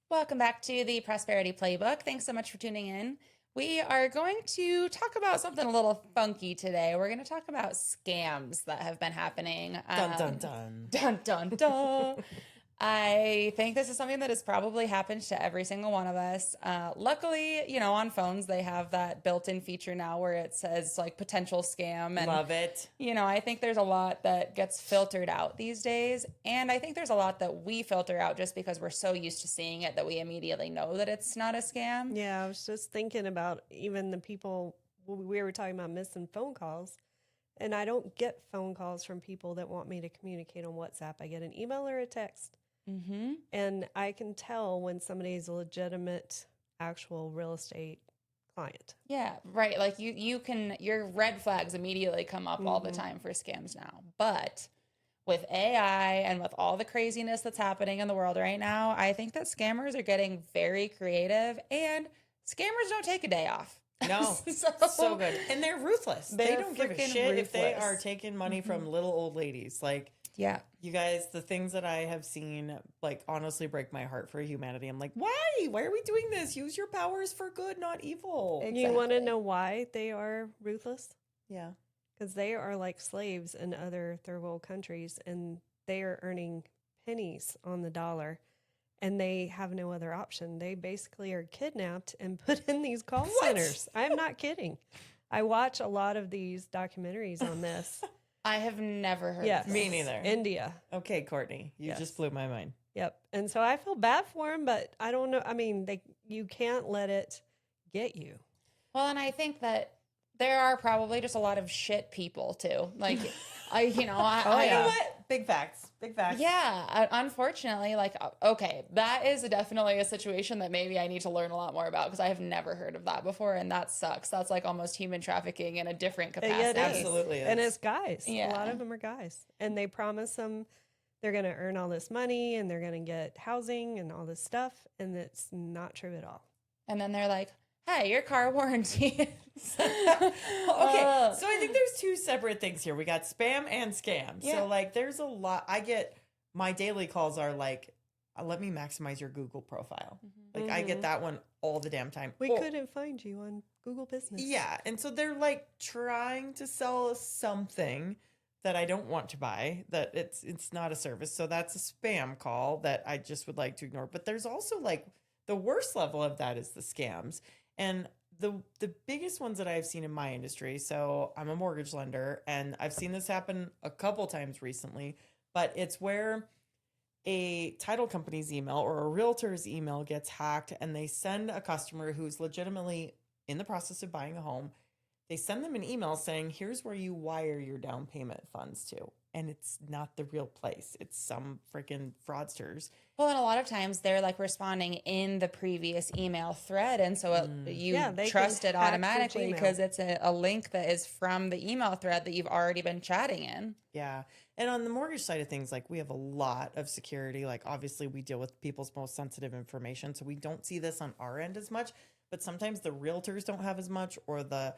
Welcome back to the Prosperity Playbook. Thanks so much for tuning in. We are going to talk about something a little funky today. We're going to talk about scams that have been happening. Dun dun dun. Dun, dun, dun. I think this is something that has probably happened to every single one of us. Luckily, on phones, they have that built in feature now where it says like potential scam. And, Love it. I think there's a lot that gets filtered out these days. And I think there's a lot that we filter out just because we're so used to seeing it that we immediately know that it's not a scam. Yeah, I was just thinking about even the people we were talking about missing phone calls. And I don't get phone calls from people that want me to communicate on WhatsApp. I get an email or a text. Mm-hmm. And I can tell when somebody is a legitimate, actual real estate client. Yeah, right. Like your red flags immediately come up all the time for scams now. But with AI and with all the craziness that's happening in the world right now, I think that scammers are getting very creative and scammers don't take a day off. No, so good. And they're ruthless. They They're don't give a freaking shit if they ruthless. are taking money from little old ladies. Like, Yeah. you guys, the things that I have seen, like, honestly break my heart for humanity. I'm like, why? Why are we doing this? Use your powers for good, not evil. And you want to know why they are ruthless? Yeah. Because they are like slaves in other third world countries and they are earning pennies on the dollar and they have no other option. They basically are kidnapped and put in these call centers. I'm not kidding. I watch a lot of these documentaries on this. I have never heard Yes. of Me this. neither. India. Okay, Courtney, you Yes. just blew my mind. Yep. And so I feel bad for them, but I don't know. I mean, you can't let it get you. Well, and I think that there are probably just a lot of shit people too. Like, You know what? Big facts. Big facts. Yeah, unfortunately, okay, that is definitely a situation that maybe I need to learn a lot more about because I have never heard of that before, and that sucks. That's like almost human trafficking in a different capacity. Yeah, it is. Absolutely is. And it's guys. Yeah. A lot of them are guys. And they promise them they're going to earn all this money and they're going to get housing and all this stuff. And it's not true at all. And then they're like, "Hey, your car warranty." Okay, so I think there's two separate things here. We got spam and scam. Yeah. So like there's a lot. I get my daily calls are like, let me maximize your Google profile. Like I get that one all the damn time. We Oh, couldn't find you on Google Business. Yeah. And so they're like trying to sell us something that I don't want to buy, that it's not a service. So that's a spam call that I just would like to ignore. But there's also like the worst level of that is the scams. And the biggest ones that I've seen in my industry, so I'm a mortgage lender and I've seen this happen a couple times recently, but it's where a title company's email or a realtor's email gets hacked and they send a customer who's legitimately in the process of buying a home, they send them an email saying, here's where you wire your down payment funds to. And it's not the real place. It's some freaking fraudsters. Well, and a lot of times they're like responding in the previous email thread. And so you Yeah, they trust can it hack your automatically Gmail. because it's a link that is from the email thread that you've already been chatting in. Yeah. And on the mortgage side of things, like we have a lot of security. Like obviously we deal with people's most sensitive information. So we don't see this on our end as much, but sometimes the realtors don't have as much or the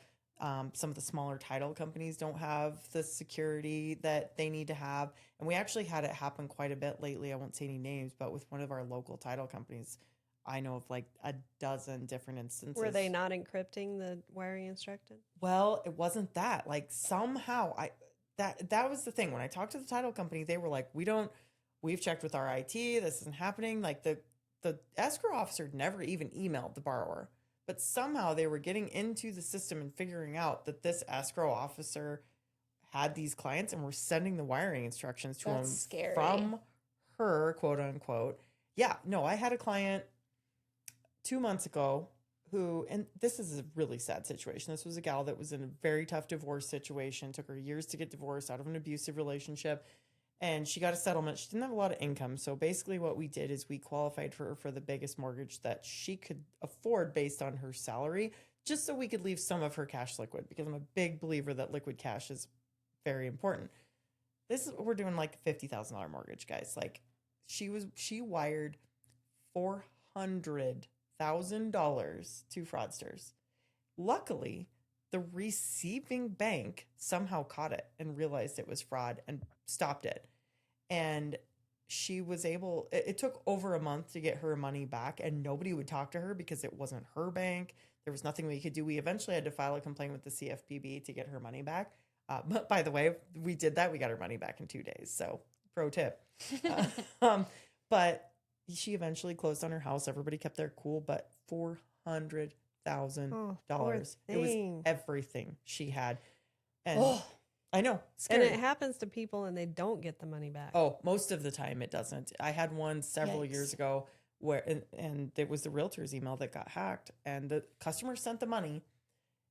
some of the smaller title companies don't have the security that they need to have. And we actually had it happen quite a bit lately. I won't say any names, but with one of our local title companies, I know of like a dozen different instances. Were they not encrypting the wiring instruction? Well, it wasn't that. Like somehow that was the thing. When I talked to the title company, they were like, we've checked with our IT, this isn't happening. Like the escrow officer never even emailed the borrower. But somehow they were getting into the system and figuring out that this escrow officer had these clients and were sending the wiring instructions to That's him scary. from her, quote unquote. Yeah, no, I had a client 2 months ago who, and this is a really sad situation. This was a gal that was in a very tough divorce situation, took her years to get divorced out of an abusive relationship. And she got a settlement. She didn't have a lot of income. So basically what we did is we qualified her for the biggest mortgage that she could afford based on her salary, just so we could leave some of her cash liquid, because I'm a big believer that liquid cash is very important. This is, we're doing like a $50,000 mortgage, guys. Like she wired $400,000 to fraudsters. Luckily, the receiving bank somehow caught it and realized it was fraud and stopped it. And she was able, it took over a month to get her money back, and nobody would talk to her because it wasn't her bank. There was nothing we could do. We eventually had to file a complaint with the CFPB to get her money back. But by the way, we did that. We got her money back in 2 days. So pro tip. But she eventually closed on her house. Everybody kept their cool, but $400,000. poor It was thing. everything she had. And Oh, I know, And scary. it happens to people and they don't get the money back. Oh, most of the time it doesn't. I had one several years Yikes. ago where, and it was the realtor's email that got hacked, and the customer sent the money.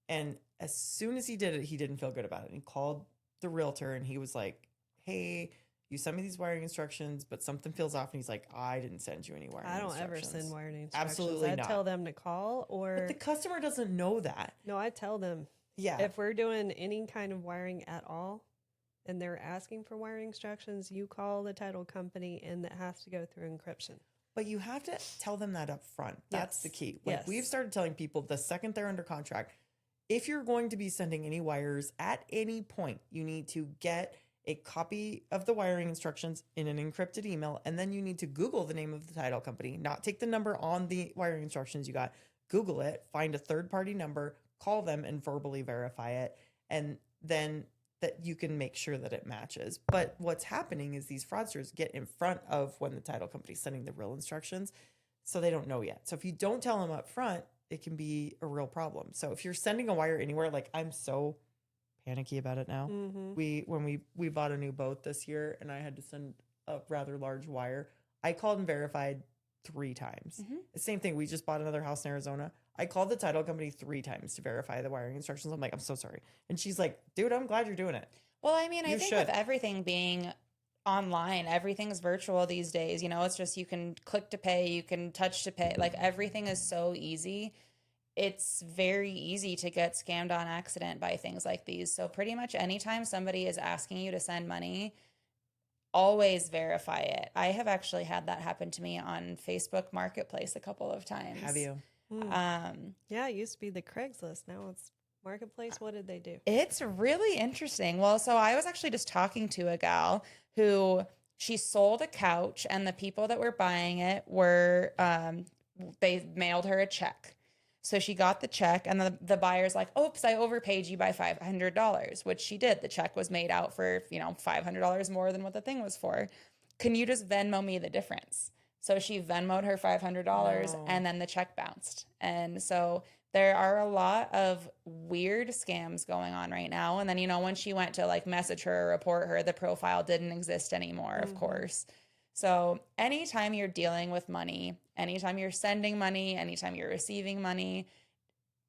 And as soon as he did it, he didn't feel good about it. And he called the realtor and he was like, hey, you sent me these wiring instructions, but something feels off. And he's like, I didn't send you any wiring I don't instructions. ever send wiring instructions. Absolutely I not. tell them to call But the customer doesn't know that. no, I tell them Yeah. if we're doing any kind of wiring at all and they're asking for wiring instructions, you call the title company and that has to go through encryption. But you have to tell them that up front. That's Yes. the key. Like Yes. we've started telling people the second they're under contract, if you're going to be sending any wires at any point, you need to get a copy of the wiring instructions in an encrypted email, and then you need to Google the name of the title company, not take the number on the wiring instructions you got, Google it, find a third-party number, call them and verbally verify it, and then that you can make sure that it matches. But what's happening is these fraudsters get in front of when the title company's sending the real instructions, so they don't know yet. So if you don't tell them up front, it can be a real problem. So if you're sending a wire anywhere, like I'm so panicky about it now. Mm-hmm. When we bought a new boat this year and I had to send a rather large wire, I called and verified 3 times. Mhm. The same thing. We just bought another house in Arizona. I called the title company 3 times to verify the wiring instructions. I'm like, I'm so sorry. And she's like, dude, I'm glad you're doing it. well, I mean, I You think should. with everything being online, everything's virtual these days. You know, it's just you can click to pay, you can touch to pay. Like everything is so easy. It's very easy to get scammed on accident by things like these. So pretty much anytime somebody is asking you to send money, always verify it. I have actually had that happen to me on Facebook Marketplace a couple of times. Have you? Yeah, it used to be the Craigslist. Now it's Marketplace. What did they do? It's really interesting. Well, so I was actually just talking to a gal who she sold a couch, and the people that were buying it were they mailed her a check. So she got the check, and the buyer's like, oops, I overpaid you by $500, which she did. The check was made out for, $500 more than what the thing was for. Can you just Venmo me the difference? So she Venmoed her $500 No. and then the check bounced. And so there are a lot of weird scams going on right now. And then, when she went to like message her or report her, the profile didn't exist anymore, of course. So anytime you're dealing with money, anytime you're sending money, anytime you're receiving money,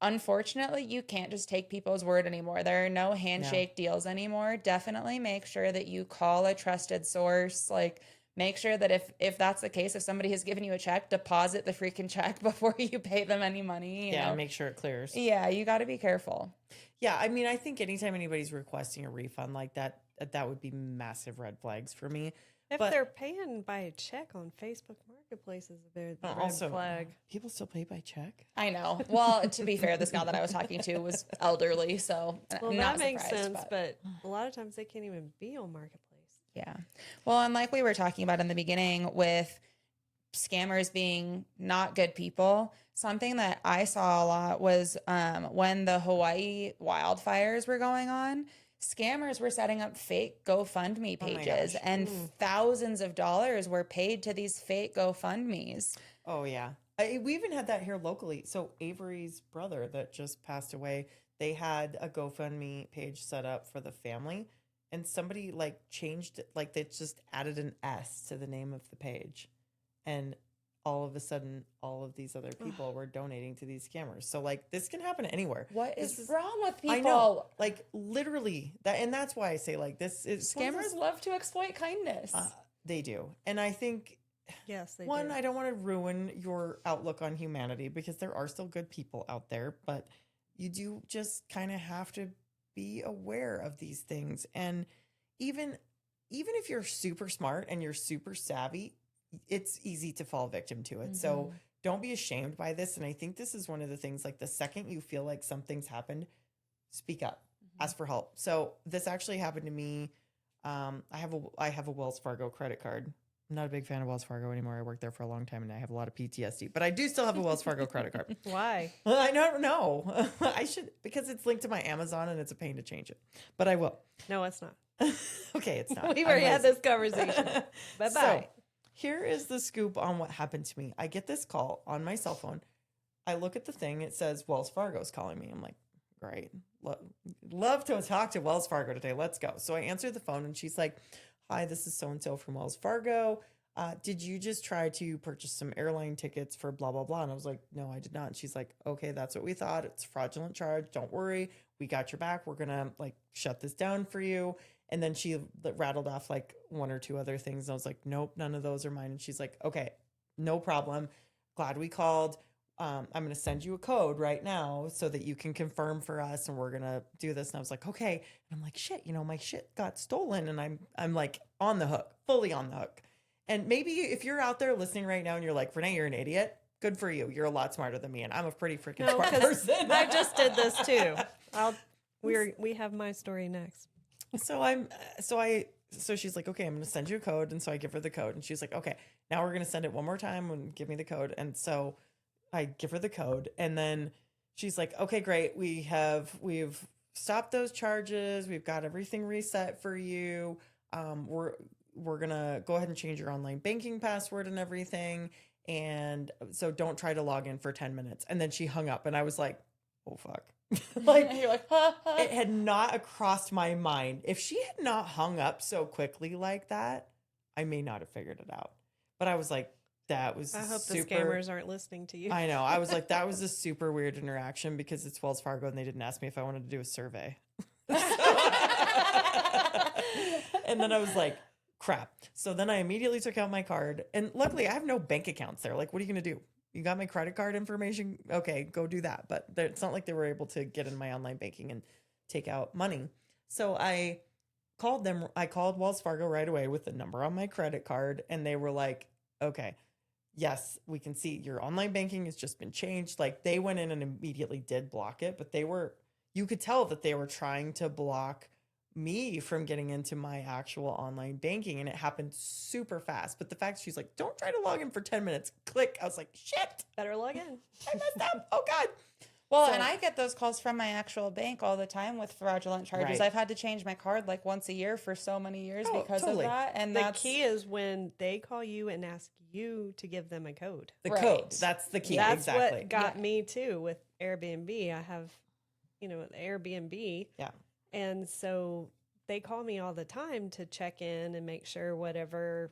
unfortunately, you can't just take people's word anymore. There are no handshake deals anymore. Definitely make sure that you call a trusted source. Like, make sure that if that's the case, if somebody has given you a check, deposit the freaking check before you pay them any money. You know? And make sure it clears. Yeah, you got to be careful. Yeah, I mean, I think anytime anybody's requesting a refund like that, that would be massive red flags for me. If But- they're paying by a check on Facebook Marketplaces, they're the red Also, flag. people still pay by check. I know. Well, to be fair, this gal that I was talking to was elderly, so Well, not that makes surprised, sense, but a lot of times they can't even be on Marketplace. yeah. Well, and like we were talking about in the beginning with scammers being not good people, something that I saw a lot was when the Hawaii wildfires were going on, scammers were setting up fake GoFundMe Oh my pages gosh. and thousands of dollars were paid to these fake GoFundMes. Oh, yeah. We even had that here locally. So Avery's brother that just passed away, they had a GoFundMe page set up for the family, and somebody like changed it, like they just added an S to the name of the page. And all of a sudden, all of these other people were donating to these scammers. So like this can happen anywhere. What This is wrong with people? I know, like literally that, and that's why I say like this is Scammers love to exploit kindness. they do, and I think Yes, they one, do. I don't want to ruin your outlook on humanity because there are still good people out there, but you do just kind of have to be aware of these things. And even if you're super smart and you're super savvy, it's easy to fall victim to it. So don't be ashamed by this. And I think this is one of the things, like the second you feel like something's happened, speak up, ask for help. So this actually happened to me. I have a Wells Fargo credit card. I'm not a big fan of Wells Fargo anymore. I worked there for a long time and I have a lot of PTSD, but I do still have a Wells Fargo credit card. Why? I don't know. I should, because it's linked to my Amazon and it's a pain to change it, but I will. No, it's not. Okay, it's not. We've I'm already had lazy. this conversation. Bye-bye. So, here is the scoop on what happened to me. I get this call on my cell phone. I look at the thing. It says Wells Fargo's calling me. I'm like, great. Love to talk to Wells Fargo today. Let's go. So I answer the phone and she's like, hi, this is so-and-so from Wells Fargo. Did you just try to purchase some airline tickets for blah, blah, blah? And I was like, no, I did not. And she's like, okay, that's what we thought. It's a fraudulent charge. Don't worry. We got your back. We're going to like shut this down for you. And then she rattled off like one or two other things. And I was like, nope, none of those are mine. And she's like, okay, no problem. Glad we called. I'm going to send you a code right now so that you can confirm for us. And we're going to do this. And I was like, okay. And I'm like, shit, my shit got stolen. And I'm like on the hook, fully on the hook. And maybe if you're out there listening right now and you're like, Renee, you're an idiot. Good for you. You're a lot smarter than me. And I'm a pretty freaking No, smart 'cause person. I just did this too. We have my story next. So she's like, okay, I'm going to send you a code. And so I give her the code and she's like, okay, now we're going to send it one more time and give me the code. And so I give her the code and then she's like, okay, great. We've stopped those charges. We've got everything reset for you. We're going to go ahead and change your online banking password and everything. And so don't try to log in for 10 minutes. And then she hung up and I was like, oh, fuck. Like, You're like, ha, ha. it had not crossed my mind. If she had not hung up so quickly like that, I may not have figured it out. But I was like, that was I hope super, the scammers aren't listening to you. I know. I was like, that was a super weird interaction because it's Wells Fargo and they didn't ask me if I wanted to do a survey. And then I was like, crap. So then I immediately took out my card. And luckily, I have no bank accounts there. Like, what are you going to do? You got my credit card information? Okay, go do that. But it's not like they were able to get in my online banking and take out money. So I called them. I called Wells Fargo right away with the number on my credit card. And they were like, okay, yes, we can see your online banking has just been changed. Like they went in and immediately did block it. But you could tell that they were trying to block me from getting into my actual online banking, and it happened super fast. But the fact she's like, don't try to log in for 10 minutes, click, I was like, shit, Better log in. I messed up. Oh God. Well, So- and I get those calls from my actual bank all the time with fraudulent charges. Right. I've had to change my card like once a year for so many years Oh, because totally. of that. And The that's key is when they call you and ask you to give them a code. The Right. code, that's the key. That's exactly. what got Yeah. me too with Airbnb. I have, Airbnb. Yeah. And so they call me all the time to check in and make sure whatever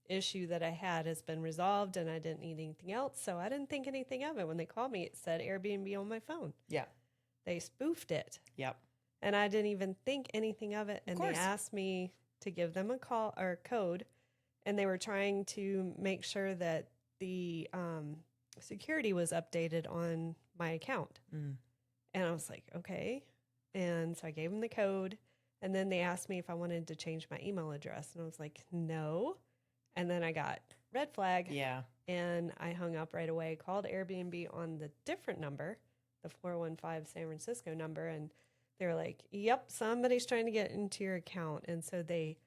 issue that I had has been resolved and I didn't need anything else. So I didn't think anything of it. When they called me, it said Airbnb on my phone. Yeah. They spoofed it. Yep. And I didn't even think anything of it. And they course. asked me to give them a call or a code. And they were trying to make sure that the security was updated on my account. Mm. And I was like, okay. And so I gave them the code. And then they asked me if I wanted to change my email address. And I was like, no. And then I got red flag. Yeah. And I hung up right away, called Airbnb on the different number, the 415 San Francisco number. And they were like, yep, somebody's trying to get into your account. And so they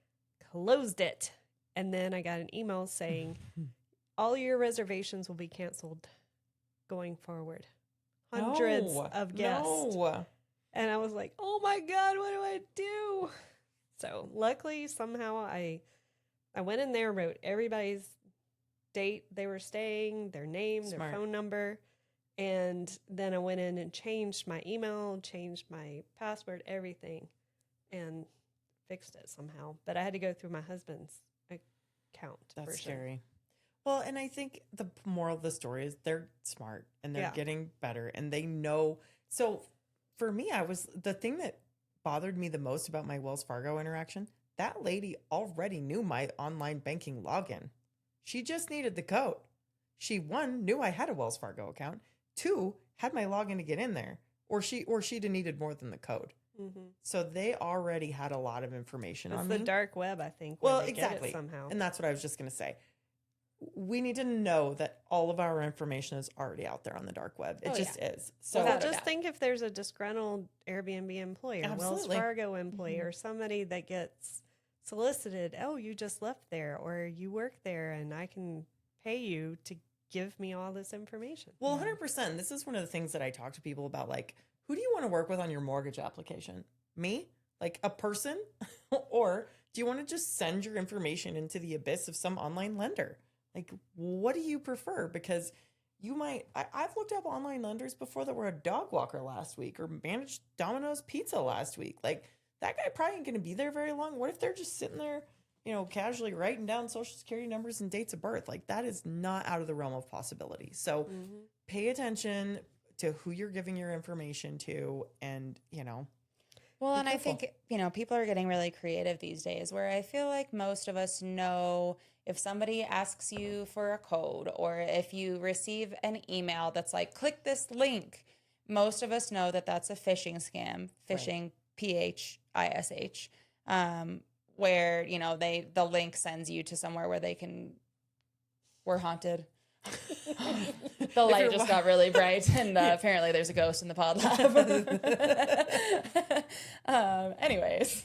closed it. And then I got an email saying, all your reservations will be canceled going forward. Hundreds No. of guests. No. And I was like, oh my God, what do I do? So luckily, somehow I went in there, wrote everybody's date they were staying, their name, Smart. their phone number. And then I went in and changed my email, changed my password, everything, and fixed it somehow. But I had to go through my husband's account. That's version. scary. Well, and I think the moral of the story is they're smart and they're Yeah. getting better and they know. So for me, the thing that bothered me the most about my Wells Fargo interaction, that lady already knew my online banking login. She just needed the code. She, one, knew I had a Wells Fargo account. Two, had my login to get in there. Or she'd have needed more than the code. Mm-hmm. So they already had a lot of information It's on the me. dark web, I think. where Well, they get it exactly. somehow. And that's what I was just going to say. We need to know that all of our information is already out there on the dark web. It Oh, just is. So Well, Without a just doubt. think if there's a disgruntled Airbnb employee or Wells Absolutely. Fargo employee or somebody that gets solicited, oh, you just left there or you work there and I can pay you to give me all this information. Well, 100%. This is one of the things that I talk to people about. Like, who do you want to work with on your mortgage application? Me? Like a person? Or do you want to just send your information into the abyss of some online lender? Like, what do you prefer? Because you might, I've looked up online lenders before that were a dog walker last week or managed Domino's Pizza last week. Like, that guy probably ain't going to be there very long. What if they're just sitting there, casually writing down social security numbers and dates of birth? Like, that is not out of the realm of possibility. So pay attention to who you're giving your information to and, Well, be and I careful. think, people are getting really creative these days where I feel like most of us know if somebody asks you for a code or if you receive an email that's like, click this link, most of us know that that's a phishing scam, phishing, PHISH, where, the link sends you to somewhere where we're haunted. The light just got really bright, and apparently there's a ghost in the pod lab. Anyways,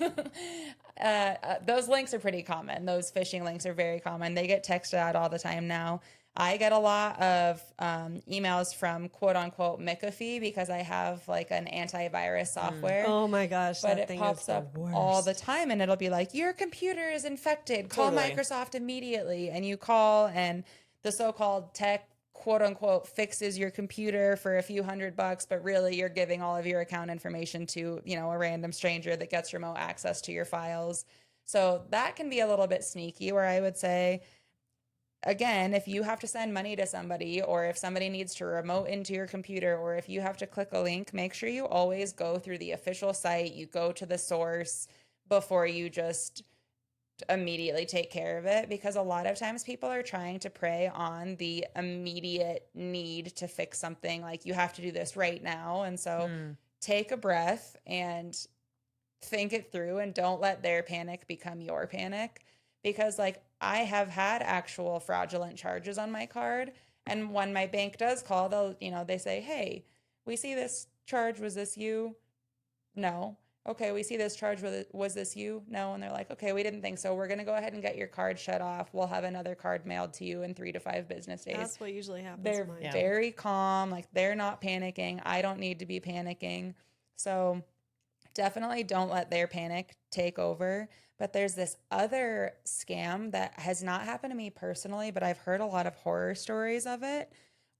those links are pretty common. Those phishing links are very common. They get texted out all the time now. I get a lot of emails from quote unquote McAfee because I have like an antivirus software. Oh my gosh, But that it thing pops is the up worst. all the time, and it'll be like, your computer is infected. Call Totally. Microsoft immediately. And you call, and the so-called tech, quote unquote, fixes your computer for a few $100, but really you're giving all of your account information to, a random stranger that gets remote access to your files. So that can be a little bit sneaky, where I would say, again, if you have to send money to somebody or if somebody needs to remote into your computer or if you have to click a link, make sure you always go through the official site. You go to the source before you just immediately take care of it, because a lot of times people are trying to prey on the immediate need to fix something. Like, you have to do this right now. And so take a breath and think it through, and don't let their panic become your panic. Because like, I have had actual fraudulent charges on my card. And when my bank does call, they say, hey, we see this charge. Was this you? No. Okay, we see this charge. Was this you? No. And they're like, okay, we didn't think so. We're going to go ahead and get your card shut off. We'll have another card mailed to you in 3 to 5 business days. That's what usually happens. They're to mine. very calm. Like, they're not panicking. I don't need to be panicking. So definitely don't let their panic take over. But there's this other scam that has not happened to me personally, but I've heard a lot of horror stories of it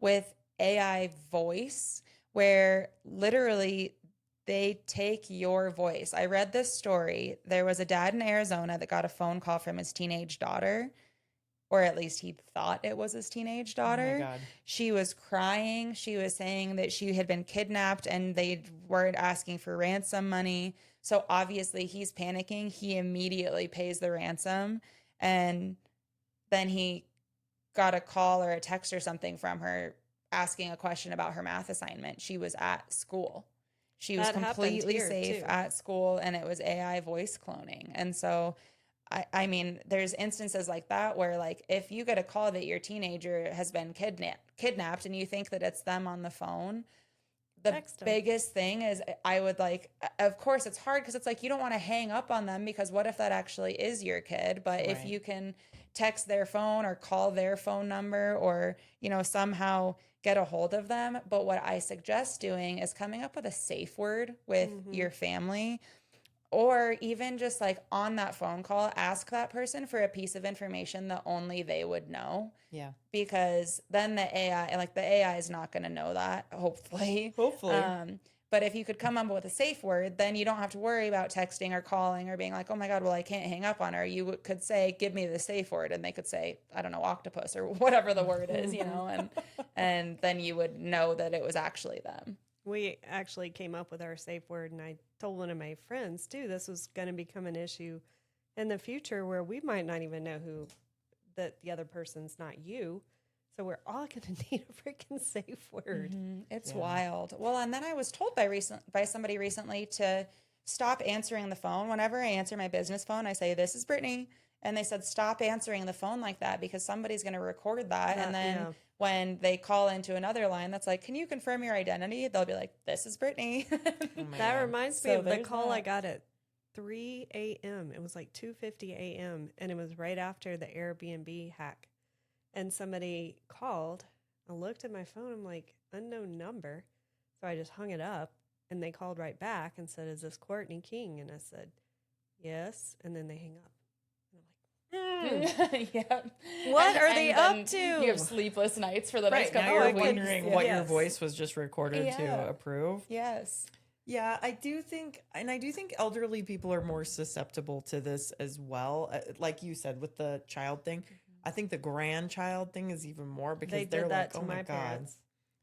with AI voice, where literally they take your voice. I read this story. There was a dad in Arizona that got a phone call from his teenage daughter, or at least he thought it was his teenage daughter. Oh my God. She was crying. She was saying that she had been kidnapped and they were asking for ransom money. So obviously he's panicking. He immediately pays the ransom. And then he got a call or a text or something from her asking a question about her math assignment. She was at school. She was That happened completely here, safe too. at school, and it was AI voice cloning. And so I mean, there's instances like that where, like, if you get a call that your teenager has been kidnapped and you think that it's them on the phone, the Text 'em. biggest thing is, I would like, of course it's hard because it's like, you don't want to hang up on them, because what if that actually is your kid? But if Right. you can text their phone or call their phone number or, somehow get a hold of them. But what I suggest doing is coming up with a safe word with your family. Or even just like on that phone call, ask that person for a piece of information that only they would know. Yeah. Because then the AI is not going to know that, hopefully. Hopefully. But if you could come up with a safe word, then you don't have to worry about texting or calling or being like, oh my God, well, I can't hang up on her. You could say, give me the safe word. And they could say, I don't know, octopus or whatever the word is, and then you would know that it was actually them. We actually came up with our safe word, and I told one of my friends too, this was going to become an issue in the future where we might not even know that the other person's not you. So we're all going to need a freaking safe word. It's wild. Well, and then I was told by somebody recently to stop answering the phone. Whenever I answer my business phone, I say, this is Brittany. And they said, stop answering the phone like that, because somebody's going to record that. And then when they call into another line that's like, can you confirm your identity? They'll be like, this is Brittany. That reminds me So of the there's call I that. got at 3 a.m. It was like 2:50 a.m. and it was right after the Airbnb hack. And somebody called. I looked at my phone. I'm like, unknown number. So I just hung it up and they called right back and said, "Is this Courtney King?" And I said, "Yes." And then they hang up. And I'm like, Yep. What are they up then to? You have sleepless nights for the Right next now, couple you're of weeks. wondering what your Yes. voice was just recorded Yeah. to approve. Yes. Yeah, I do think elderly people are more susceptible to this as well. Like you said, with the child thing, I think the grandchild thing is even more because They they're did like, that to oh my my God. parents.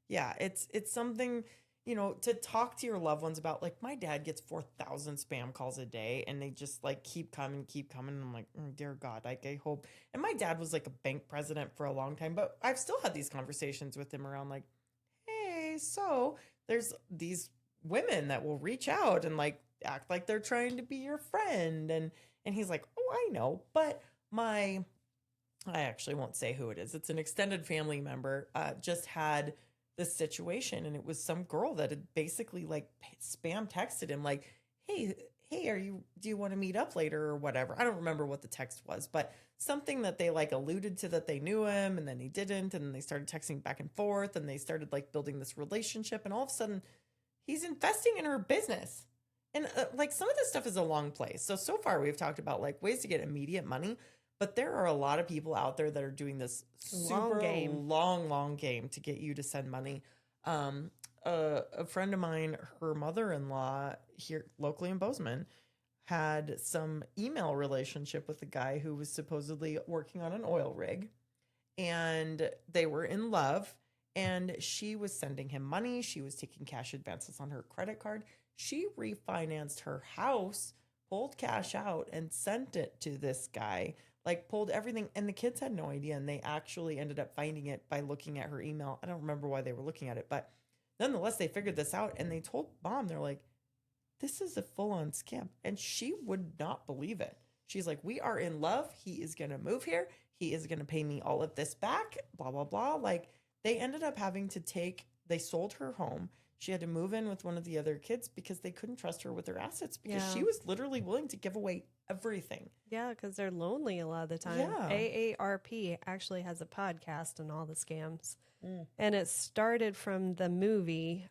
Yeah, it's something, to talk to your loved ones about. Like my dad gets 4,000 spam calls a day and they just like keep coming. And I'm like, dear God, like I hope. And my dad was like a bank president for a long time, but I've still had these conversations with him around like, hey, so there's these women that will reach out and like act like they're trying to be your friend. And he's like, oh, I know. But I actually won't say who it is. It's an extended family member, just had this situation. And it was some girl that had basically like spam texted him like, hey, do you want to meet up later or whatever? I don't remember what the text was, but something that they like alluded to that they knew him and then he didn't. And then they started texting back and forth and they started like building this relationship. And all of a sudden he's investing in her business. And like some of this stuff is a long play. So far we've talked about like ways to get immediate money, but there are a lot of people out there that are doing this super long game to get you to send money. A friend of mine, her mother-in-law here locally in Bozeman, had some email relationship with a guy who was supposedly working on an oil rig, and they were in love. And she was sending him money. She was taking cash advances on her credit card. She refinanced her house, pulled cash out, and sent it to this guy. Like pulled everything. And the kids had no idea. And they actually ended up finding it by looking at her email. I don't remember why they were looking at it, but nonetheless, they figured this out. And they told mom, they're like, this is a full-on scam. And she would not believe it. She's like, we are in love. He is going to move here. He is going to pay me all of this back, blah, blah, blah. Like, they ended up having to they sold her home. She had to move in with one of the other kids because they couldn't trust her with her assets because she was literally willing to give away everything. Yeah, because they're lonely a lot of the time. Yeah. AARP actually has a podcast on all the scams. And it started from the movie.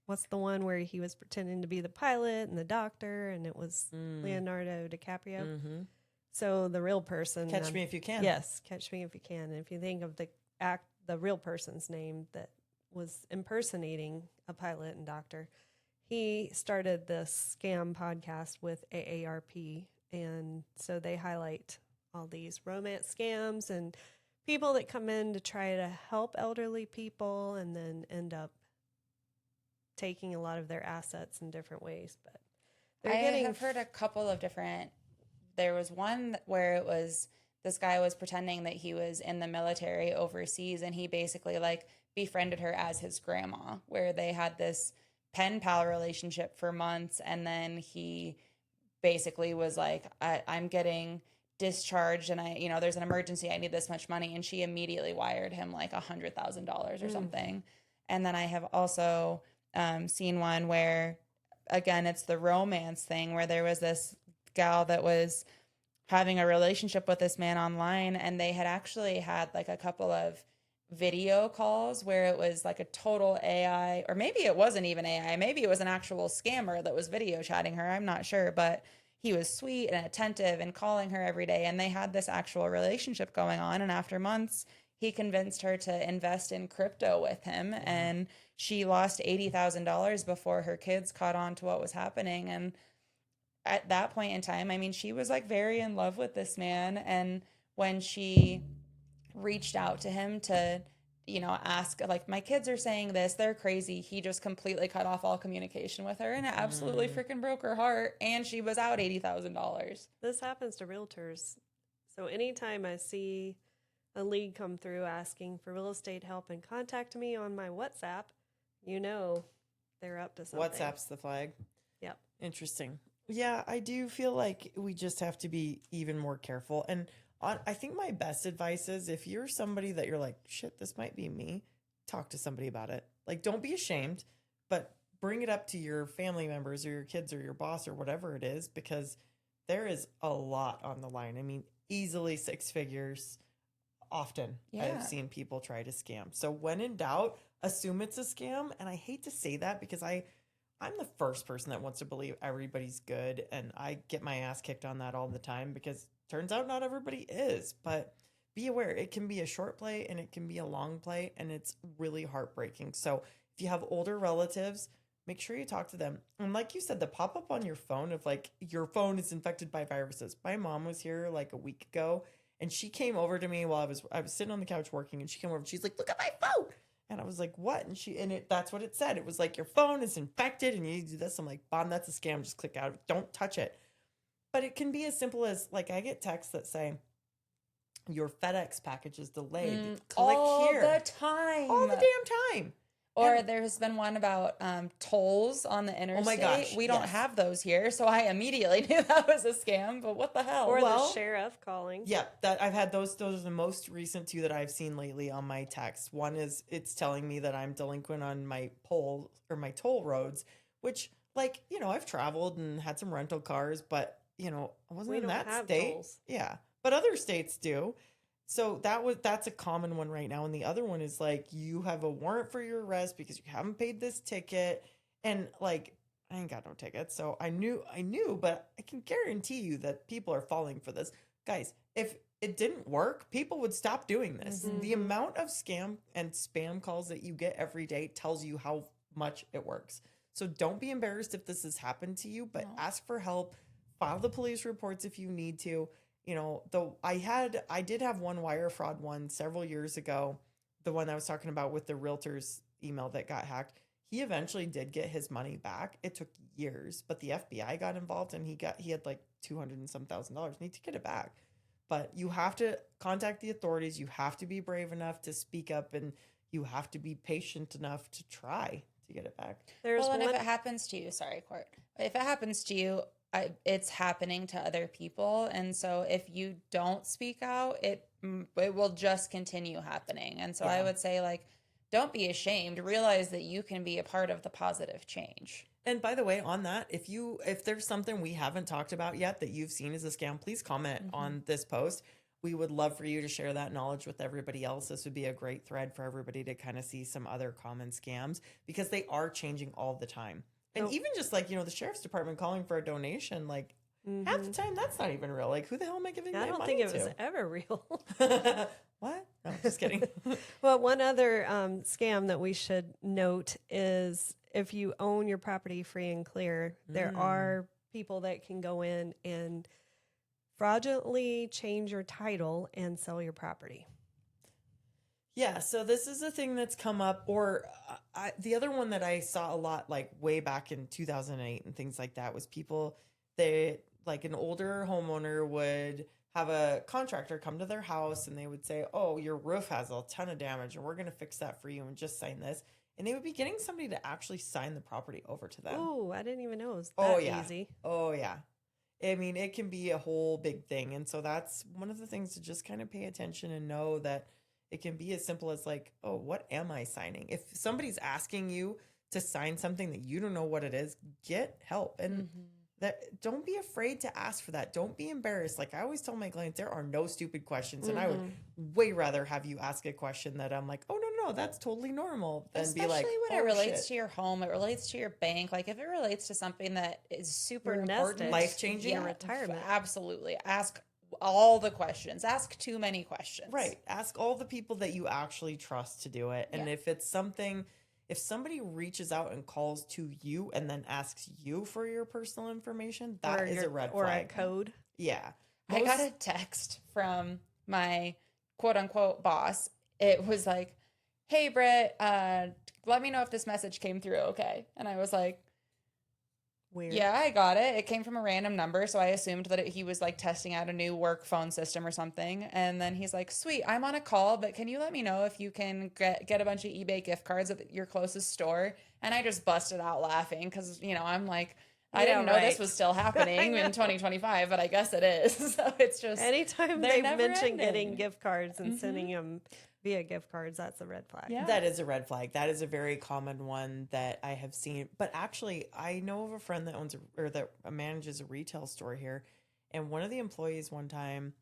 What's the one where he was pretending to be the pilot and the doctor, and it was Leonardo DiCaprio? Mm-hmm. So the real person. Catch Me If You Can. Yes, Catch Me If You Can. And if you think of the real person's name that was impersonating a pilot and doctor, he started this scam podcast with AARP. And so they highlight all these romance scams and people that come in to try to help elderly people and then end up taking a lot of their assets in different ways. But I have heard a couple of different. There was one where it was this guy was pretending that he was in the military overseas, and he basically like befriended her as his grandma, where they had this pen pal relationship for months, and then he basically was like, I'm getting discharged and there's an emergency, I need this much money, and she immediately wired him like $100,000 or something. And then I have also seen one where, again, it's the romance thing, where there was this gal that was having a relationship with this man online, and they had actually had like a couple of video calls where it was like a total AI, or maybe it wasn't even AI, maybe it was an actual scammer that was video chatting her, I'm not sure, but he was sweet and attentive and calling her every day, and they had this actual relationship going on. And after months, he convinced her to invest in crypto with him, and she lost $80,000 before her kids caught on to what was happening. And at that point in time, I mean, she was like very in love with this man. And when she reached out to him to, ask, like, my kids are saying this, they're crazy, he just completely cut off all communication with her, and it absolutely freaking broke her heart. And she was out $80,000. This happens to realtors. So anytime I see a lead come through asking for real estate help and contact me on my WhatsApp, they're up to something. WhatsApp's the flag. Yep. Interesting. Yeah, I do feel like we just have to be even more careful. And I think my best advice is, if you're somebody that you're like, shit, this might be me, talk to somebody about it. Like, don't be ashamed, but bring it up to your family members or your kids or your boss or whatever it is, because there is a lot on the line. I mean, easily 6 figures. Often Yeah. I've seen people try to scam. So when in doubt, assume it's a scam. And I hate to say that because I'm the first person that wants to believe everybody's good. And I get my ass kicked on that all the time because turns out not everybody is. But be aware, it can be a short play and it can be a long play, and it's really heartbreaking. So if you have older relatives, make sure you talk to them. And like you said, the pop up on your phone of like, your phone is infected by viruses. My mom was here like a week ago, and she came over to me while I was sitting on the couch working, and she came over and she's like, "Look at my phone." And I was like, "What?" And that's what it said. It was like, your phone is infected and you need to do this. I'm like, "Bon, that's a scam. Just click out. Don't touch it." But it can be as simple as like, I get texts that say, "Your FedEx package is delayed. Click all here." the time. All the damn time. Or there's been one about tolls on the interstate. Oh my gosh, we don't yes. have those here, so I immediately knew that was a scam. But what the hell? Or Well, the sheriff calling. Yeah, that I've had those. Those are the most recent 2 that I've seen lately on my text. One is it's telling me that I'm delinquent on my toll roads, which, like, I've traveled and had some rental cars, but I wasn't We in don't that have state. tolls. Yeah, but other states do. So that's a common one right now. And the other one is like, you have a warrant for your arrest because you haven't paid this ticket. And like, I ain't got no tickets. So I knew, but I can guarantee you that people are falling for this. Guys, if it didn't work, people would stop doing this. Mhm. The amount of scam and spam calls that you get every day tells you how much it works. So don't be embarrassed if this has happened to you, but No. ask for help. File the police reports if you need to. Though I did have one wire fraud one several years ago, the one I was talking about with the realtor's email that got hacked. He eventually did get his money back. It took years, but the FBI got involved and he had like 200 and some $1,000. Need to get it back. But you have to contact the authorities. You have to be brave enough to speak up, and you have to be patient enough to try to get it back. There's And one. if it happens to you, sorry, Court. If it happens to you, it's happening to other people, and so if you don't speak out, it will just continue happening. And so I Yeah. would say, like, don't be ashamed. Realize that you can be a part of the positive change. And by the way, on that, if there's something we haven't talked about yet that you've seen as a scam, please comment on this post. We would love for you to share that knowledge with everybody else. This would be a great thread for everybody to kind of see some other common scams, because they are changing all the time. And even just like, the sheriff's department calling for a donation, like half the time that's not even real. Like, who the hell am I giving I my don't money think it was to? ever real. What? No, just kidding. Well, one other scam that we should note is if you own your property free and clear, there are people that can go in and fraudulently change your title and sell your property. Yeah, so this is a thing that's come up, or the other one that I saw a lot, like way back in 2008 and things like that, was people, like an older homeowner would have a contractor come to their house and they would say, "Oh, your roof has a ton of damage and we're going to fix that for you and just sign this." And they would be getting somebody to actually sign the property over to them. Oh, I didn't even know it was that easy. Oh, yeah. I mean, it can be a whole big thing. And so that's one of the things to just kind of pay attention and know that it can be as simple as like, "Oh, what am I signing?" If somebody's asking you to sign something that you don't know what it is, get help. And that, don't be afraid to ask for that. Don't be embarrassed. Like I always tell my clients, there are no stupid questions. And I would way rather have you ask a question that I'm like, "Oh, no, that's totally normal," than Especially be like, when "Oh, it relates shit." to your home, it relates to your bank. Like if it relates to something that is super You're important, nested. Life-changing? Yeah, retirement. Absolutely. Ask all the questions. Ask too many questions. Right. Ask all the people that you actually trust to do it. And Yeah. if it's something, if somebody reaches out and calls to you and then asks you for your personal information, that is a red or flag. a code. Yeah. I got a text from my quote unquote boss. It was like, "Hey, Britt, let me know if this message came through okay." And I was like, Weird. "Yeah, I got it. It came from a random number." So I assumed that he was like testing out a new work phone system or something. And then he's like, "Sweet, I'm on a call, but can you let me know if you can get a bunch of eBay gift cards at your closest store?" And I just busted out laughing because, I'm like, I Yeah, didn't know this right. was still happening in 2025, but I guess it is. So it's just Anytime they're they never mention getting ending. gift cards and sending them via gift cards, that's a red flag. Yeah. That is a red flag. That is a very common one that I have seen. But actually, I know of a friend that owns that manages a retail store here, and one of the employees one time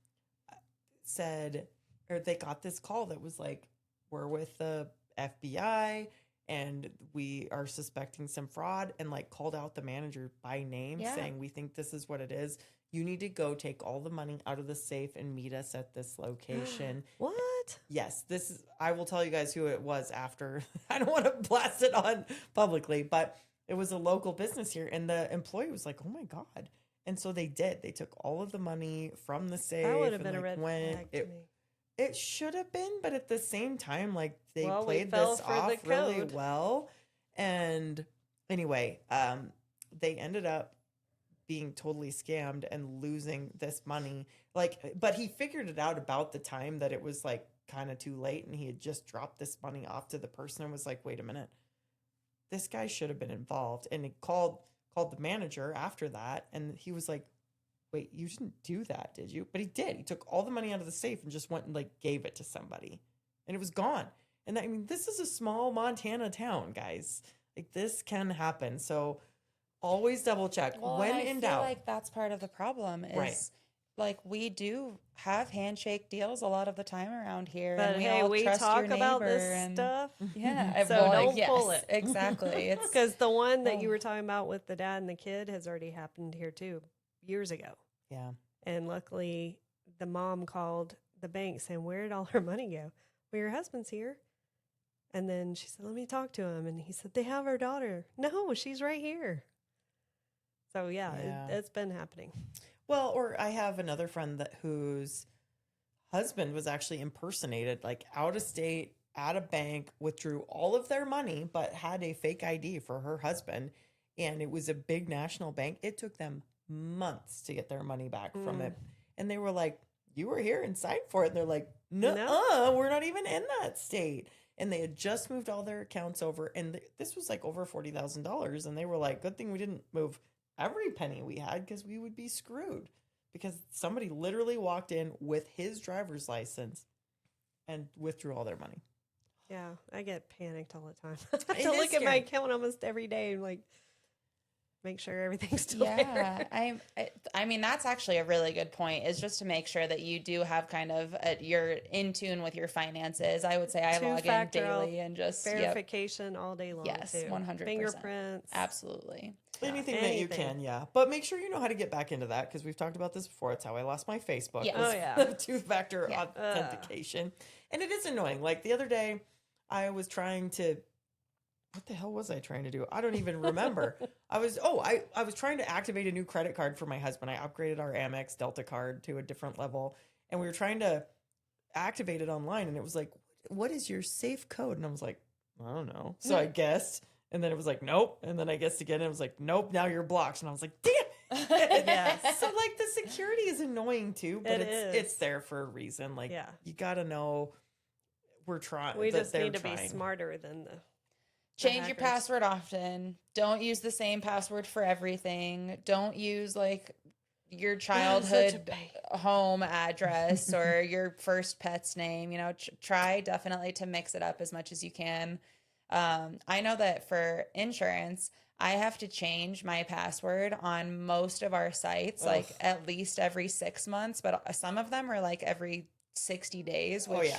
said, or they got this call that was like, "We're with the FBI and we are suspecting some fraud," and like called out the manager by name, Yeah. saying, "We think this is what it is. You need to go take all the money out of the safe and meet us at this location." What? Yes, this is, I will tell you guys who it was after. I don't want to blast it on publicly, but it was a local business here. And the employee was like, "Oh my God." And so they did. They took all of the money from the safe. That would have and, been a like, red flag to me. It should have been, but at the same time, like they Well, we played fell this for off the really code. well. And anyway, they ended up being totally scammed and losing this money. Like, but he figured it out about the time that it was like kind of too late, and he had just dropped this money off to the person and was like, "Wait a minute, this guy should have been involved." And he called the manager after that, and he was like, "Wait, you didn't do that, did you?" But he did. He took all the money out of the safe and just went and like gave it to somebody, and it was gone. And I mean, this is a small Montana town, guys. Like, this can happen. So always double check Well, when and I in feel doubt. like that's part of the problem is Right. like we do have handshake deals a lot of the time around here, But and we hey, all we trust talk your about neighbor this and stuff. yeah, So well, don't yes, pull it. exactly. It's Because the one that you Oh. were talking about with the dad and the kid has already happened here too, years ago. Yeah. And luckily, the mom called the bank saying, "Where did all her money go?" "Well, your husband's here." And then she said, "Let me talk to him." And he said, "They have our daughter." "No, she's right here." So yeah, Yeah. it's been happening. Well, or I have another friend that whose husband was actually impersonated, like out of state, at a bank, withdrew all of their money, but had a fake ID for her husband. And it was a big national bank. It took them months to get their money back from it. And they were like, "You were here and signed for it." And they're like, "No, we're not even in that state." And they had just moved all their accounts over. And this was like over $40,000. And they were like, "Good thing we didn't move every penny we had, because we would be screwed." Because somebody literally walked in with his driver's license and withdrew all their money. Yeah, I get panicked all the time. I have It to is look at my scary. account almost every day and like make sure everything's still yeah. there. I mean, that's actually a really good point. Is just to make sure that you do have kind of you're in tune with your finances. I would say I log in Two-factor daily and just Verification all day long. Yes, too. 100%. Fingerprints. Absolutely. Anything that you can, yeah. But make sure you know how to get back into that, because we've talked about this before. It's how I lost my Facebook. Yes. was Oh, yeah. Two-factor Yeah. authentication. And it is annoying. Like the other day, I was trying to, what the hell was I trying to do? I don't even remember. I was trying to activate a new credit card for my husband. I upgraded our Amex Delta card to a different level, and we were trying to activate it online, and it was like, "What is your safe code?" And I was like, "I don't know." So I guessed, and then it was like, "Nope." And then I guessed again, and it was like, "Nope, now you're blocked." And I was like, "Damn it." Yes. So like the security is annoying too, but It it's is. there for a reason. Like, Yeah. you got to know we're trying. We that just they're need to be trying. smarter than the Change your hackers. password often. Don't use the same password for everything. Don't use like your childhood home address or your first pet's name. You know, try definitely to mix it up as much as you can. I know that for insurance, I have to change my password on most of our sites, like at least every 6 months, but some of them are like every 60 days, which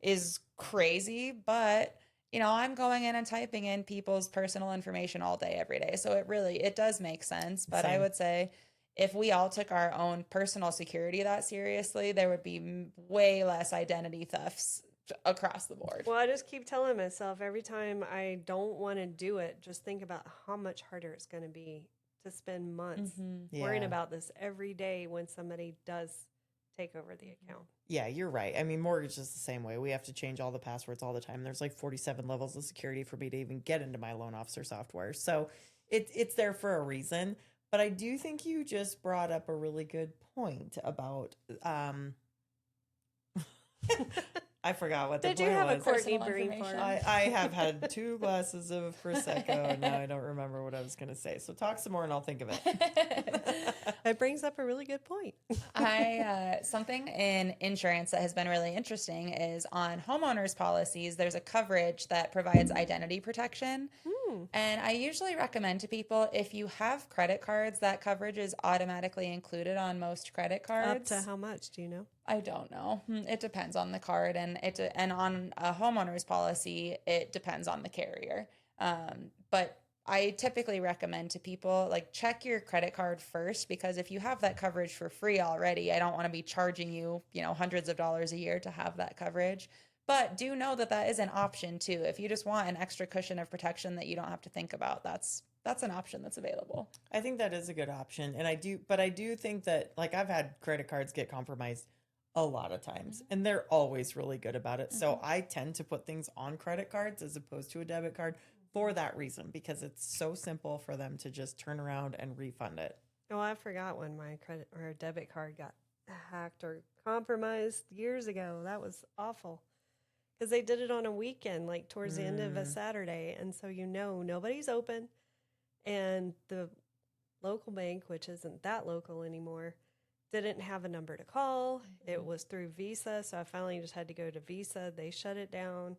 is crazy. But you know, I'm going in and typing in people's personal information all day, every day. So it does make sense. But I Same. would say if we all took our own personal security that seriously, there would be way less identity thefts across the board. Well, I just keep telling myself every time I don't want to do it, just think about how much harder it's going to be to spend months worrying Yeah. about this every day when somebody does take over the account. Yeah, you're right. I mean, mortgage is the same way. We have to change all the passwords all the time. There's like 47 levels of security for me to even get into my loan officer software. So it's there for a reason. But I do think you just brought up a really good point about I forgot what the Did you point have a was. Courtney Personal brain information. fart? I have had 2 glasses of Prosecco, and now I don't remember what I was going to say. So talk some more, and I'll think of it. It brings up a really good point. Something in insurance that has been really interesting is on homeowners policies, there's a coverage that provides identity protection. And I usually recommend to people, if you have credit cards, that coverage is automatically included on most credit Up cards. to how much, do you know? I don't know. It depends on the card, and and on a homeowner's policy, it depends on the carrier. But I typically recommend to people, like, check your credit card first, because if you have that coverage for free already, I don't want to be charging you, hundreds of dollars a year to have that coverage. But do know that that is an option too. If you just want an extra cushion of protection that you don't have to think about, that's an option that's available. I think that is a good option. And I do think that, like, I've had credit cards get compromised a lot of times, and they're always really good about it. So I tend to put things on credit cards as opposed to a debit card for that reason, because it's so simple for them to just turn around and refund it. Oh, I forgot when my credit or debit card got hacked or compromised years ago. That was awful. Because they did it on a weekend, like towards the end of a Saturday. And so, nobody's open. And the local bank, which isn't that local anymore, didn't have a number to call. It was through Visa. So I finally just had to go to Visa. They shut it down.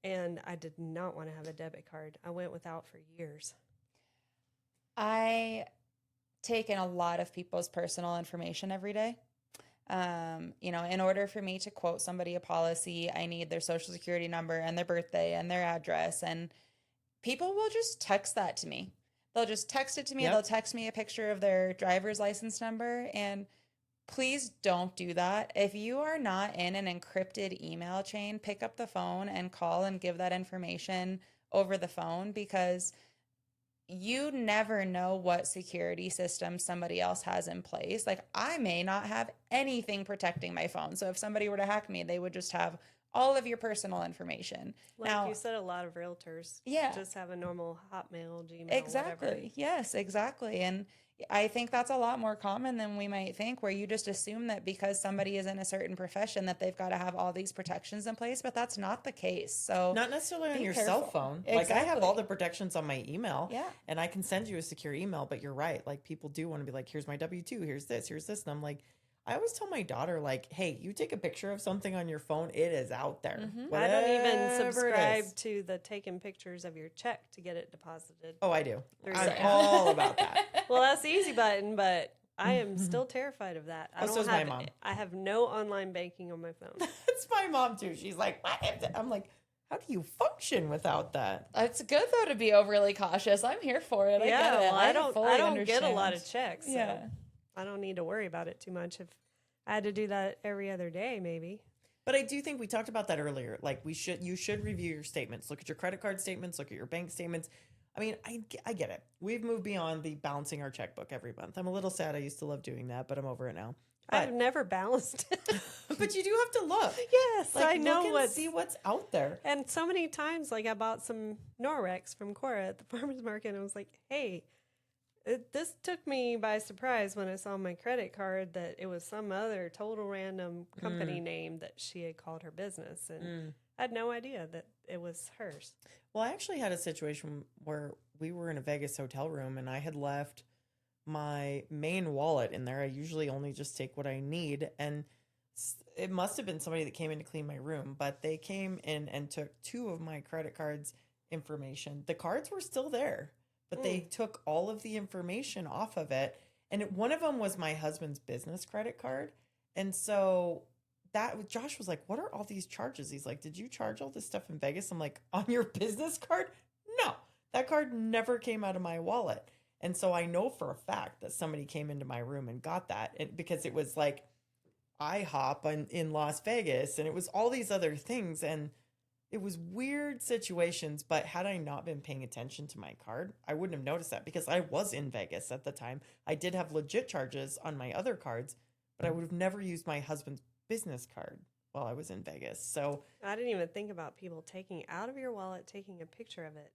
And I did not want to have a debit card. I went without for years. I take in a lot of people's personal information every day. In order for me to quote somebody a policy, I need their social security number and their birthday and their address. And people will just text that to me. They'll just text it to me. Yep. They'll text me a picture of their driver's license number. And please don't do that. If you are not in an encrypted email chain, pick up the phone and call and give that information over the phone, because you never know what security system somebody else has in place. Like, I may not have anything protecting my phone. So if somebody were to hack me, they would just have all of your personal information. Like Now, you said, a lot of realtors Yeah. just have a normal Hotmail, Gmail, exactly. whatever. Yes, exactly. And I think that's a lot more common than we might think, where you just assume that because somebody is in a certain profession that they've got to have all these protections in place, but that's not the case. So Not necessarily on be your careful. cell phone. Like, I have Exactly. all the protections on my email. Yeah. And I can send you a secure email, but you're right. Like, people do want to be like, here's my W-2, here's this. And I'm like, I always tell my daughter, like, hey, you take a picture of something on your phone, it is out there. I don't even Whatever it subscribe is. to the taking pictures of your check to get it deposited. Oh, I do. Through I'm Safeco. all about that. Well, that's the easy button, but I am still terrified of that. I Oh, don't so's have my mom. I have no online banking on my phone. It's my mom, too. She's like, what? I'm like, how do you function without that? It's good though to be overly cautious. I'm here for it. I get it. well, I don't fully get a lot of understand. checks. So Yeah. I don't need to worry about it too much. If I had to do that every other day, maybe. But I do think we talked about that earlier. Like, you should review your statements. Look at your credit card statements. Look at your bank statements. I mean, I get it. We've moved beyond the balancing our checkbook every month. I'm a little sad. I used to love doing that, but I'm over it now. I've never balanced it. But you do have to look. Yes, Like, I know look and see what's out there. And so many times, like, I bought some Norwex from Cora at the farmer's market, and I was like, hey, this took me by surprise when I saw my credit card that it was some other total random company name that she had called her business. And I had no idea that it was hers. Well, I actually had a situation where we were in a Vegas hotel room, and I had left my main wallet in there. I usually only just take what I need, and it must have been somebody that came in to clean my room, but they came in and took 2 of my credit cards information. The cards were still there, but they took all of the information off of it, and one of them was my husband's business credit card. And so Josh was like, what are all these charges? He's like, did you charge all this stuff in Vegas? I'm like, on your business card? No, that card never came out of my wallet. And so I know for a fact that somebody came into my room and got that, because it was like IHOP in Las Vegas, and it was all these other things, and it was weird situations. But had I not been paying attention to my card, I wouldn't have noticed that, because I was in Vegas at the time. I did have legit charges on my other cards, but I would have never used my husband's business card. while I was in Vegas. So I didn't even think about people taking out of your wallet, taking a picture of it.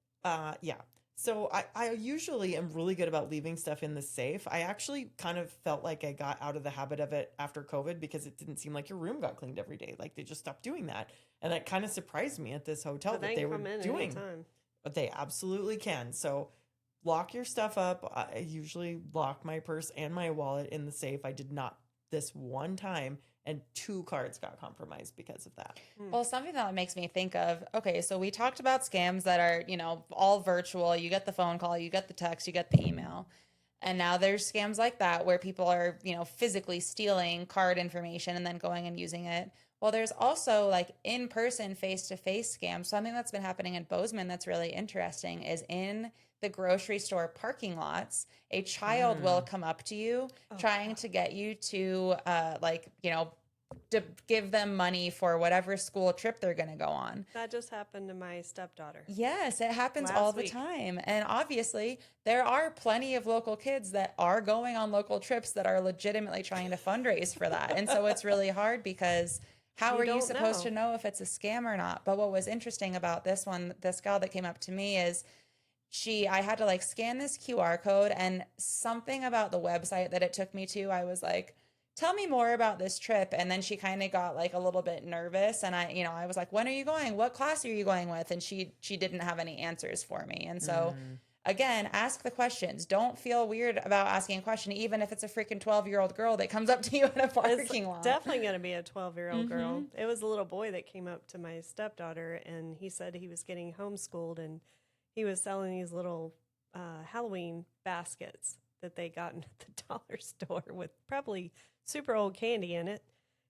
yeah. So I usually am really good about leaving stuff in the safe. I actually kind of felt like I got out of the habit of it after COVID because it didn't seem like your room got cleaned every day. Like they just stopped doing that. And it kind of surprised me at this hotel But that they they can were come in doing. anytime. But they absolutely can. So lock your stuff up. I usually lock my purse and my wallet in the safe. I did not this one time, and 2 cards got compromised because of that. Well, something that makes me think of, okay, so we talked about scams that are, all virtual. You get the phone call, you get the text, you get the email. And now there's scams like that where people are, physically stealing card information and then going and using it. Well, there's also like in-person, face-to-face scams. Something that's been happening in Bozeman that's really interesting is in the grocery store parking lots, a child will come up to you trying to get you to to give them money for whatever school trip they're going to go on. That just happened to my stepdaughter. Yes, it happens Last all the week. time. And obviously, there are plenty of local kids that are going on local trips that are legitimately trying to fundraise for that. And so it's really hard because how You are you don't supposed know. to know if it's a scam or not? But what was interesting about this gal that came up to me is I had to like scan this QR code, and something about the website that it took me to, I was like, tell me more about this trip. And then she kind of got like a little bit nervous, and I was like, when are you going? What class are you going with? And she didn't have any answers for me. And so again, ask the questions. Don't feel weird about asking a question, even if it's a freaking 12-year-old girl that comes up to you in a parking lot. Definitely going to be a 12-year-old girl. It was a little boy that came up to my stepdaughter, and he said he was getting homeschooled, and he was selling these little Halloween baskets that they got at the dollar store with probably super old candy in it.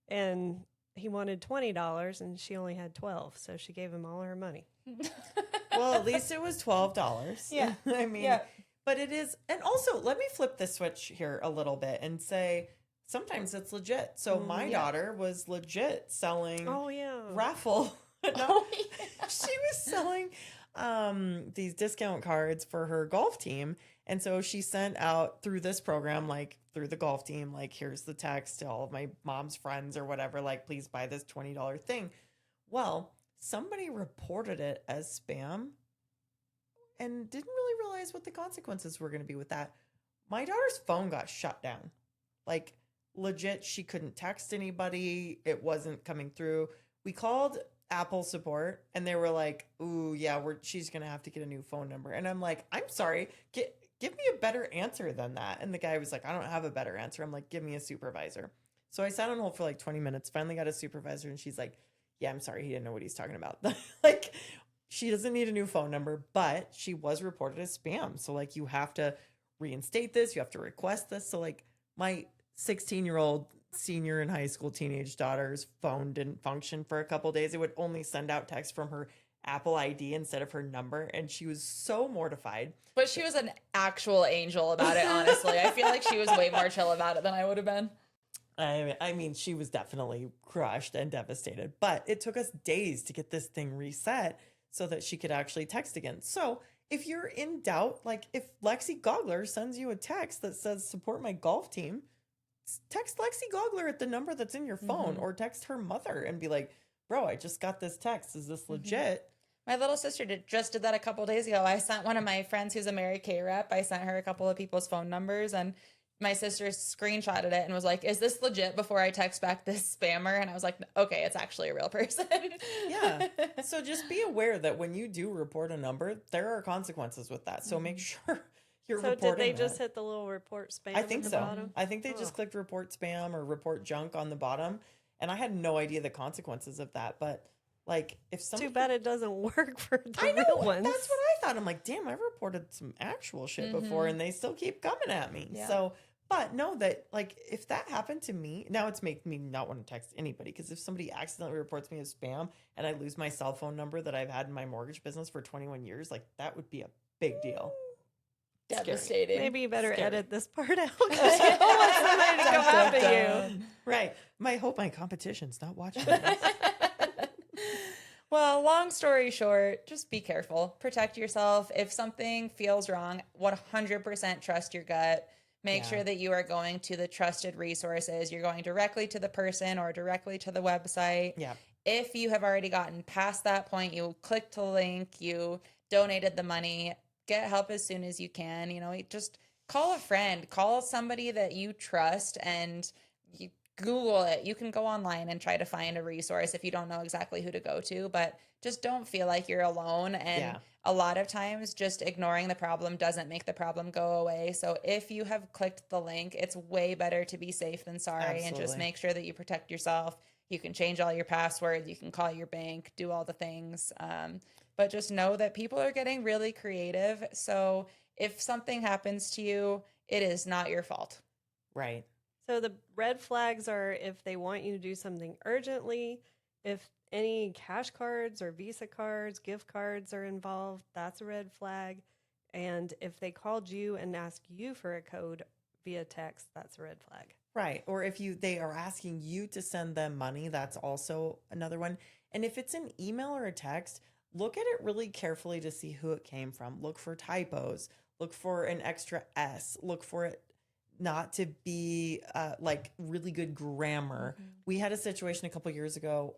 And he wanted $20, and she only had 12, so she gave him all her money. Well, at least it was $12. Yeah. I mean, Yeah. but it is. And also, let me flip the switch here a little bit and say sometimes it's legit. So my daughter was legit selling Oh, yeah. raffle. Oh, She was selling these discount cards for her golf team. And so she sent out through this program, like through the golf team, like, here's the text to all of my mom's friends or whatever, like, please buy this $20 thing. Well, somebody reported it as spam and didn't really realize what the consequences were going to be with that. My daughter's phone got shut down. Like, legit, she couldn't text anybody. It wasn't coming through. We called Apple support and they were like, ooh, yeah, she's going to have to get a new phone number. And I'm like, I'm sorry, give me a better answer than that. And the guy was like, I don't have a better answer. I'm like, give me a supervisor. So I sat on hold for like 20 minutes, finally got a supervisor, and she's like, yeah, I'm sorry, he didn't know what he's talking about. Like, she doesn't need a new phone number, but she was reported as spam. So like, you have to reinstate this, you have to request this. So like, my 16-year-old senior in high school teenage daughter's phone didn't function for a couple days. It would only send out text from her Apple ID instead of her number, and she was so mortified. but she was an actual angel about it, honestly. I feel like she was way more chill about it than I would have been. I mean, she was definitely crushed and devastated, but it took us days to get this thing reset so that she could actually text again. So if you're in doubt, like if Lexi Gogler sends you a text that says support my golf team, text Lexi Gogler at the number that's in your phone, or text her mother and be like, bro, I just got this text. Is this legit? My little sister just did that a couple days ago. I sent one of my friends who's a Mary Kay rep. I sent her a couple of people's phone numbers, and my sister screenshotted it and was like, is this legit, before I text back this spammer? And I was like, okay, it's actually a real person. Yeah. So just be aware that when you do report a number, there are consequences with that. So make sure you're So reporting did they that. just hit the little report spam I think at the so. bottom? I think they just clicked report spam or report junk on the bottom. And I had no idea the consequences of that. But like, if somebody... Too bad it doesn't work for the I know, real ones. that's what I thought. I'm like, damn, I've reported some actual shit before and they still keep coming at me. Yeah. So, but know that, like, if that happened to me, now it's making me not want to text anybody, because if somebody accidentally reports me as spam and I lose my cell phone number that I've had in my mortgage business for 21 years, like, that would be a big deal. Devastating. Maybe you better Scary. edit this part out, because you don't want somebody to come after you. Right. I hope my competition's not watching this. Well, long story short, just be careful. Protect yourself. If something feels wrong, 100% trust your gut. Make Yeah. sure that you are going to the trusted resources. You're going directly to the person or directly to the website. Yeah. If you have already gotten past that point, you clicked the link, you donated the money, get help as soon as you can. You know, just call a friend, call somebody that you trust, and you Google it. You can go online and try to find a resource if you don't know exactly who to go to, but just don't feel like you're alone. And Yeah. a lot of times, just ignoring the problem doesn't make the problem go away. So if you have clicked the link, it's way better to be safe than sorry, and just Absolutely. make sure that you protect yourself. You can change all your passwords, you can call your bank, do all the things. But just know that people are getting really creative. So if something happens to you, it is not your fault. Right. So the red flags are if they want you to do something urgently, if any cash cards or Visa cards, gift cards are involved, that's a red flag. And if they called you and asked you for a code via text, that's a red flag. Right. Or if they are asking you to send them money, that's also another one. And if it's an email or a text, look at it really carefully to see who it came from. Look for typos. Look for an extra S. Look for it not to be like really good grammar. We had a situation a couple years ago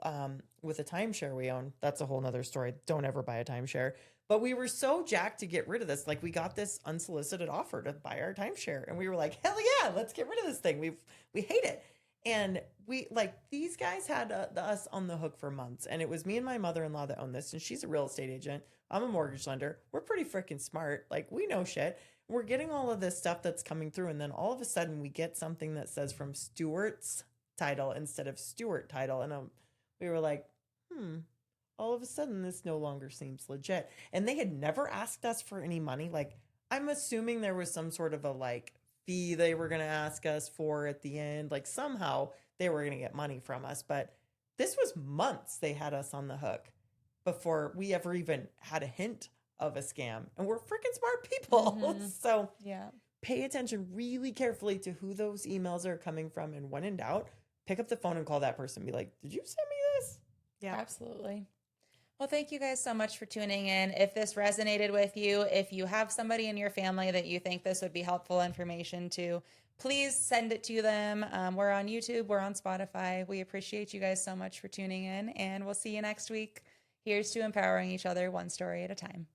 with a timeshare we own. That's a whole nother story. Don't ever buy a timeshare. But we were so jacked to get rid of this. Like we got this unsolicited offer to buy our timeshare, and we were like, "Hell yeah, let's get rid of this thing. We hate it." And we like these guys had us on the hook for months, and it was me and my mother-in-law that owned this, and she's a real estate agent. I'm a mortgage lender. We're pretty freaking smart. Like we know shit. We're getting all of this stuff that's coming through, and then all of a sudden we get something that says from Stewart's title instead of Stewart title, and we were like, all of a sudden this no longer seems legit. And they had never asked us for any money. Like I'm assuming there was some sort of a like fee they were going to ask us for at the end. Like somehow they were going to get money from us, but this was months they had us on the hook before we ever even had a hint of a scam. And we're freaking smart people. So Yeah. pay attention really carefully to who those emails are coming from. And when in doubt, pick up the phone and call that person and be like, did you send me this? Yeah. Absolutely. Well, thank you guys so much for tuning in. If this resonated with you, if you have somebody in your family that you think this would be helpful information to, please send it to them. We're on YouTube, we're on Spotify. We appreciate you guys so much for tuning in, and we'll see you next week. Here's to empowering each other one story at a time.